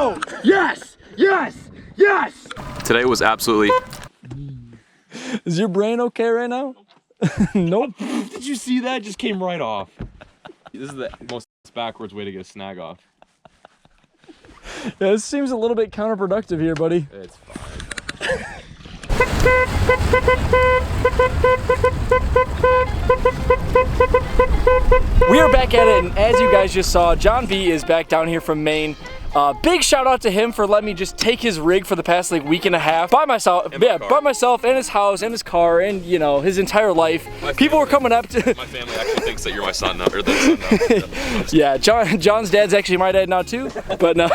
go! Yes! Yes! Yes! Today was absolutely... Is your brain okay right now? Nope. Did you see that? Just came right off. This is the most backwards way to get a snag off. Yeah, this seems a little bit counterproductive here, buddy. It's fine. We are back at it, and as you guys just saw, John V is back down here from Maine. Big shout out to him for letting me just take his rig for the past like week and a half by myself. By myself, and his house, and his car, and you know, his entire life. People were coming up to. My family actually thinks that you're my son now, or the son now. Yeah, John's dad's actually my dad now too, but no.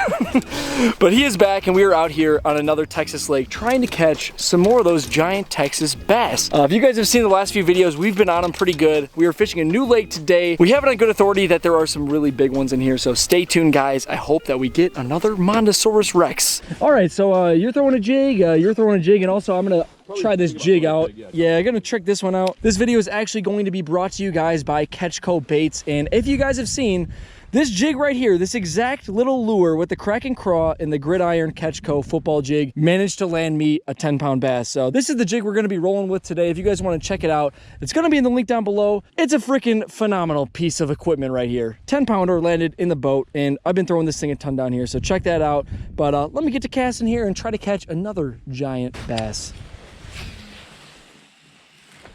But he is back, and we are out here on another Texas lake trying to catch some more of those giant Texas bass. If you guys have seen the last few videos, we've been on them pretty good. We are fishing a new lake today. We have it on good authority that there are some really big ones in here, so stay tuned, guys. I hope that we get another Mondosaurus Rex. All right, so you're throwing a jig, and also I'm gonna try this jig out. Yeah, I'm gonna trick this one out. This video is actually going to be brought to you guys by Catchco Baits, and if you guys have seen this jig right here, this exact little lure with the Kraken craw and the Gridiron Catchco football jig managed to land me a 10-pound bass. So this is the jig we're gonna be rolling with today. If you guys wanna check it out, it's gonna be in the link down below. It's a freaking phenomenal piece of equipment right here. 10-pounder landed in the boat, and I've been throwing this thing a ton down here, so check that out. But let me get to casting here and try to catch another giant bass.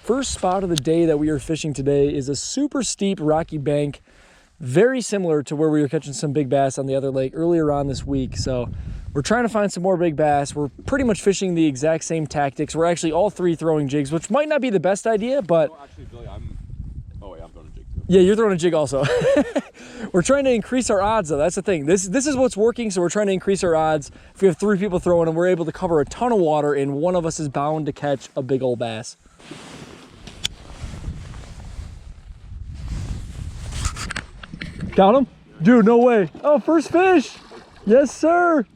First spot of the day that we are fishing today is a super steep rocky bank, very similar to where we were catching some big bass on the other lake earlier on this week. So we're trying to find some more big bass. We're pretty much fishing the exact same tactics. We're actually all three throwing jigs, which might not be the best idea, but... No, actually, Billy, I'm throwing a jig too. Yeah, you're throwing a jig also. We're trying to increase our odds though, that's the thing. This is what's working, so we're trying to increase our odds. If we have three people throwing and we're able to cover a ton of water, and one of us is bound to catch a big old bass. Got him? Dude, no way. Oh, first fish. Yes, sir.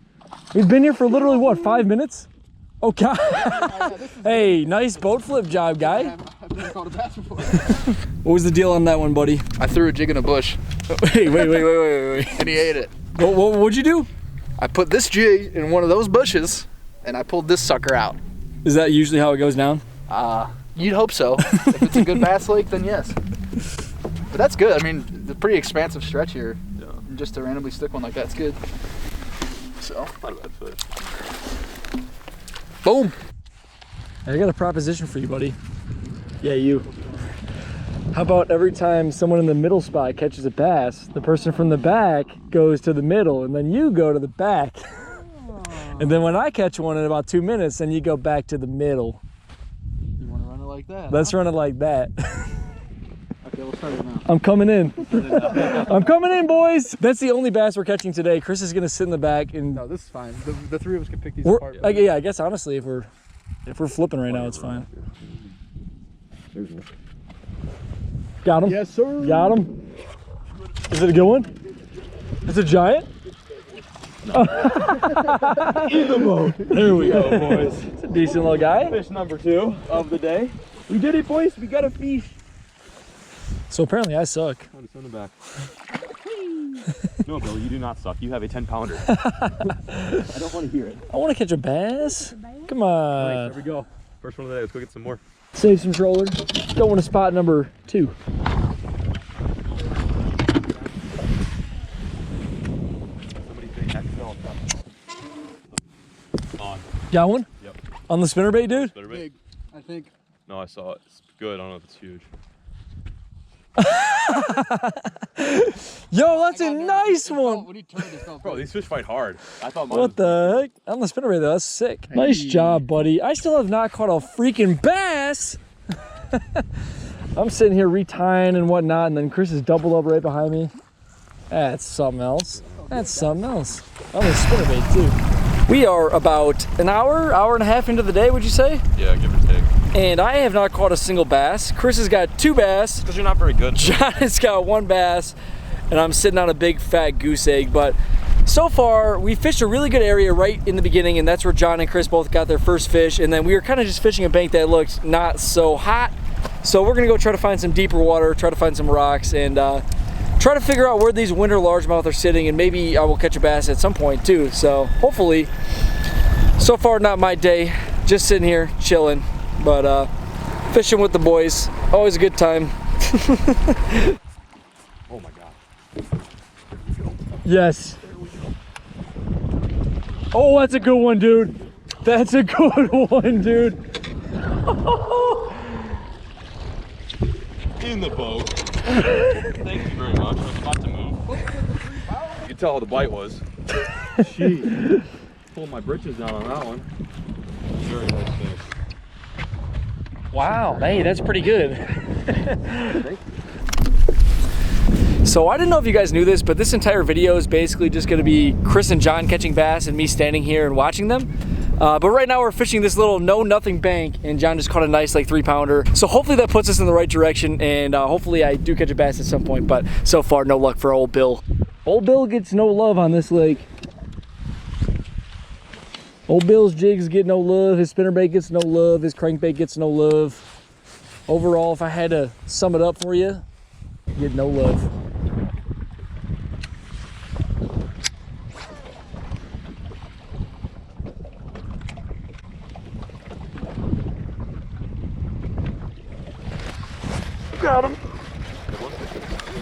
We've been here for literally, what, 5 minutes? Oh, God. Hey, nice boat flip job, guy. I've never caught a bass before. What was the deal on that one, buddy? I threw a jig in a bush. Hey, wait. And he ate it. What'd you do? I put this jig in one of those bushes, and I pulled this sucker out. Is that usually how it goes down? You'd hope so. If it's a good bass lake, then yes. But that's good. I mean, it's a pretty expansive stretch here. Yeah. And just to randomly stick one like that's good. So, Not a bad fish. boom. I got a proposition for you, buddy. Yeah, you. How about every time someone in the middle spot catches a bass, the person from the back goes to the middle, and then you go to the back. And then when I catch one in about 2 minutes, then you go back to the middle. You want to run it like that? Let's run it like that. Okay, we'll start it now. I'm coming in. I'm coming in, boys. That's the only bass we're catching today. Chris is gonna sit in the back and. No, this is fine. The three of us can pick these apart. Yeah, I guess honestly, if we're flipping right now, it's fine. Got him. Yes, sir. Got him. Is it a good one? It's a giant. No. In the boat. There we go, boys. It's a decent little guy. Fish number 2 of the day. We did it, boys. We got a fish. So apparently I suck. Oh, it's on the back. No, Billy, you do not suck. You have a 10-pounder. I don't want to hear it. I want to catch a bass. Come on. There we go. First one of the day. Let's go get some more. Save some troller. Going to spot number 2. On. Got one? Yep. On the spinnerbait, dude? Spinnerbait? Big, I think. No, I saw it. It's good. I don't know if it's huge. Yo, that's a nice one. When he turned, it felt Bro, these fish fight hard. I thought mine What the heck? On the spinnerbait though, that's sick. Nice job, buddy. I still have not caught a freaking bass. I'm sitting here retying and whatnot, and then Chris is doubled up right behind me. That's something else. That's something else. On the spinnerbait too. We are about an hour and a half into the day, would you say? Yeah, give or take. And I have not caught a single bass. Chris has got 2 bass. Because you're not very good. John has got 1 bass, and I'm sitting on a big fat goose egg. But so far, we fished a really good area right in the beginning, and that's where John and Chris both got their first fish. And then we were kind of just fishing a bank that looked not so hot. So we're gonna go try to find some deeper water, try to find some rocks, and try to figure out where these winter largemouth are sitting, and maybe I will catch a bass at some point too. So hopefully, so far not my day, just sitting here chilling, but fishing with the boys, always a good time. Oh my God. Yes. Oh, that's a good one, dude. That's a good one, dude. In the boat. Thank you very much. I was about to move. You can tell how the bite was. Gee. Pulled my britches down on that one. Very nice fish. Wow, hey, that's pretty good. So I didn't know if you guys knew this, but this entire video is basically just gonna be Chris and John catching bass and me standing here and watching them. But right now we're fishing this little nothing bank, and John just caught a nice like 3-pounder. So hopefully that puts us in the right direction, and hopefully I do catch a bass at some point, but so far no luck for old Bill. Old Bill gets no love on this lake. Old Bill's jigs get no love, his spinnerbait gets no love, his crankbait gets no love. Overall, if I had to sum it up for you, get no love. Got him.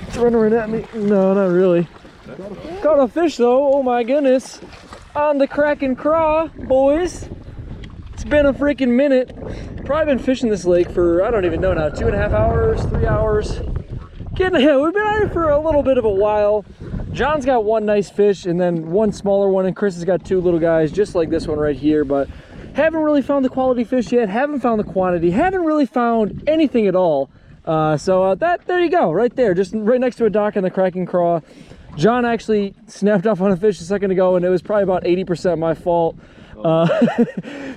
It's running right at me. No, not really. Caught a fish though, oh my goodness. On the Kraken Craw, boys. It's been a freaking minute. Probably been fishing this lake for, I don't even know now, 2.5 hours, 3 hours. We've been out here for a little bit of a while. John's got one nice fish and then one smaller one, and Chris has got 2 little guys, just like this one right here, but haven't really found the quality fish yet, haven't found the quantity, haven't really found anything at all. There you go, right there, just right next to a dock in the Kraken Craw. John actually snapped off on a fish a second ago, and it was probably about 80% my fault.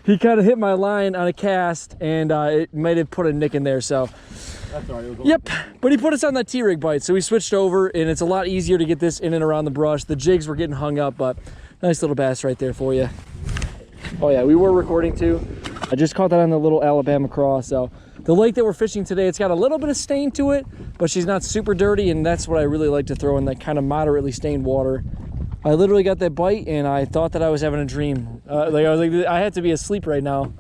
He kind of hit my line on a cast, and it might have put a nick in there, so. That's all right. Yep, but he put us on that T-rig bite, so we switched over, and it's a lot easier to get this in and around the brush. The jigs were getting hung up, but nice little bass right there for you. Oh yeah, we were recording too. I just caught that on the little Alabama craw, so. The lake that we're fishing today, it's got a little bit of stain to it, but she's not super dirty, and that's what I really like to throw in, that kind of moderately stained water. I literally got that bite, and I thought that I was having a dream. I was like, I had to be asleep right now.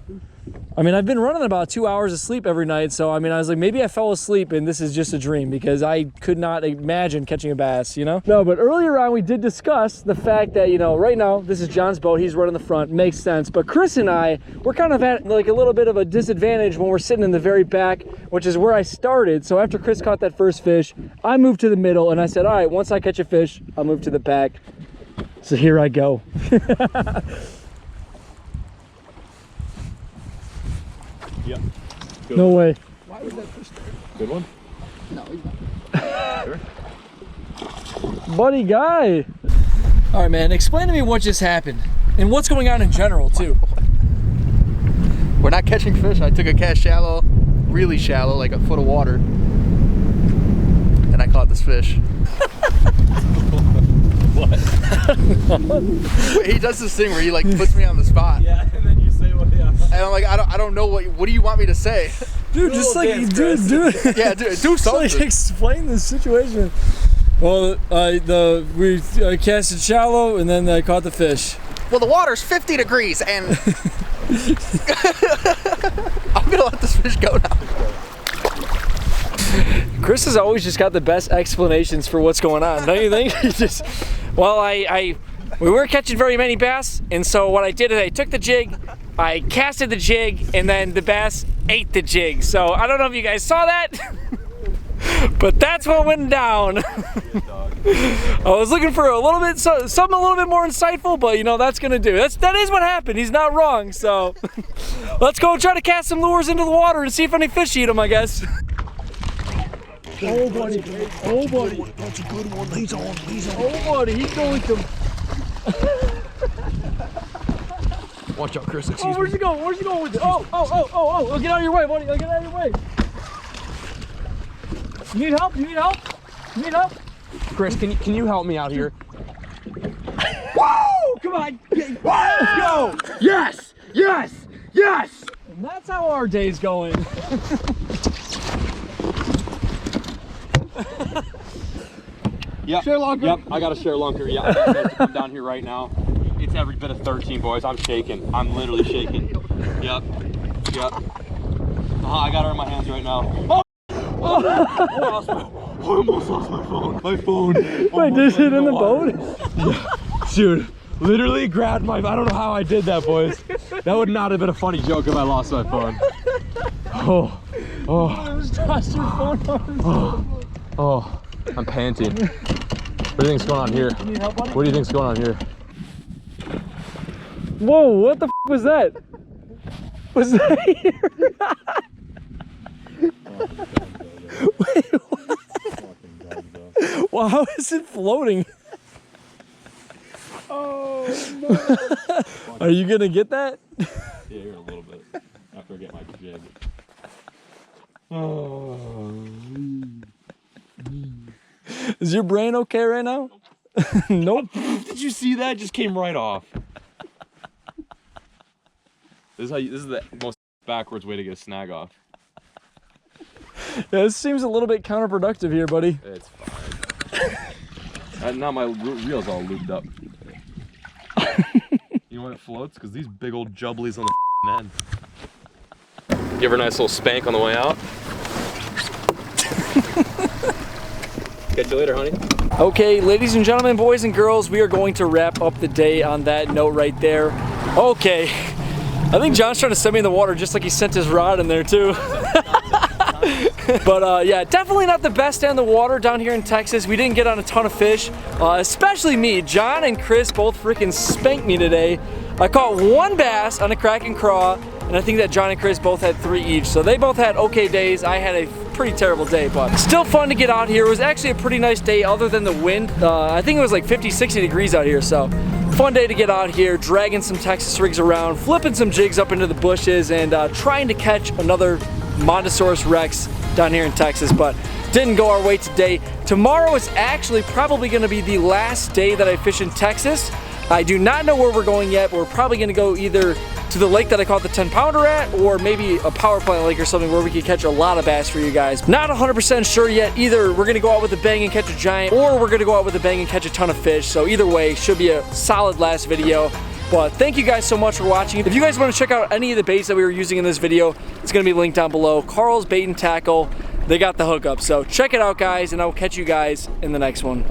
I mean, I've been running about 2 hours of sleep every night, so I mean, I was like, maybe I fell asleep and this is just a dream, because I could not imagine catching a bass, you know? No, but earlier on we did discuss the fact that, you know, right now, this is John's boat, he's running the front, makes sense, but Chris and I, we're kind of at like a little bit of a disadvantage when we're sitting in the very back, which is where I started. So after Chris caught that first fish, I moved to the middle, and I said, all right, once I catch a fish, I'll move to the back. So here I go. Yep. Good No one. way. Why was that fish there? Good one? No, he's not. Sure. Buddy guy. All right, man, explain to me what just happened and what's going on in general too. We're not catching fish. I took a cast shallow, really shallow, like a foot of water, and I caught this fish. What? Wait, he does this thing where he like puts me on the spot. Yeah, and then you say what? Yeah. And I'm like, I don't know what do you want me to say? Dude, just like, do Yeah, dude, do something. like explain the situation. Well, we casted shallow, and then I caught the fish. Well, the water's 50 degrees, and I'm gonna let this fish go now. Chris has always just got the best explanations for what's going on, don't you think? Well, we weren't catching very many bass, and so what I did is I took the jig, I casted the jig, and then the bass ate the jig. So I don't know if you guys saw that, but that's what went down. I was looking for a little bit, something a little bit more insightful, but you know, that's gonna do. That is what happened. He's not wrong. So let's go try to cast some lures into the water and see if any fish eat them, I guess. Oh buddy, oh buddy. That's a good one. He's on. Oh buddy, he's going to. Watch out, Chris. Oh, where's he going? Where's he going with it? Oh, get out of your way, buddy. Get out of your way. You need help? You need help? You need help? Chris, can you help me out here? Woo! Come on. Let's go. Yes. Yes. Yes. And that's how our day's going. Yep. Share lunker. Yep, I got a share lunker. Yeah, I'm down here right now. It's every bit of 13, boys. I'm shaking. I'm literally shaking. Yep. Yep. I got her in my hands right now. Oh! I almost lost my phone. My phone. Wait, did it in the boat? Yeah. Dude, literally grabbed my, I don't know how I did that, boys. That would not have been a funny joke if I lost my phone. Oh. Oh. Oh. I'm panting. What do you think's going on here? You need help, buddy? What do you think's going on here? Whoa, what the f was that? Was that here? Wait, what? Well, how is it floating? Oh, no. Are you gonna get that? Yeah, here in a little bit. After I get my jig. Oh. Is your brain okay right now? Nope. Did you see that? It just came right off. This is the most backwards way to get a snag off. Yeah, this seems a little bit counterproductive here, buddy. It's fine. Now my reel's all lubed up. You know why it floats? Because these big old jubblies on the end. Give her a nice little spank on the way out. Catch you later, honey. Okay, ladies and gentlemen, boys and girls, we are going to wrap up the day on that note right there. Okay, I think John's trying to send me in the water just like he sent his rod in there too. But yeah, definitely not the best day on the water down here in Texas. We didn't get on a ton of fish, especially me. John and Chris both freaking spanked me today. I caught one bass on a crack and craw, and I think that John and Chris both had 3 each. So they both had okay days. I had a pretty terrible day, but still fun to get out here. It was actually a pretty nice day other than the wind. I think it was like 50, 60 degrees out here, so fun day to get out here, dragging some Texas rigs around, flipping some jigs up into the bushes, and trying to catch another Montosaurus Rex down here in Texas, but didn't go our way today. Tomorrow is actually probably gonna be the last day that I fish in Texas. I do not know where we're going yet, but we're probably gonna go either to the lake that I caught the 10-pounder at, or maybe a power plant lake or something where we could catch a lot of bass for you guys. Not 100% sure yet. Either we're gonna go out with a bang and catch a giant, or we're gonna go out with a bang and catch a ton of fish. So either way, should be a solid last video. But thank you guys so much for watching. If you guys want to check out any of the baits that we were using in this video, it's gonna be linked down below. Carl's Bait and Tackle, they got the hookup. So check it out, guys, and I will catch you guys in the next one.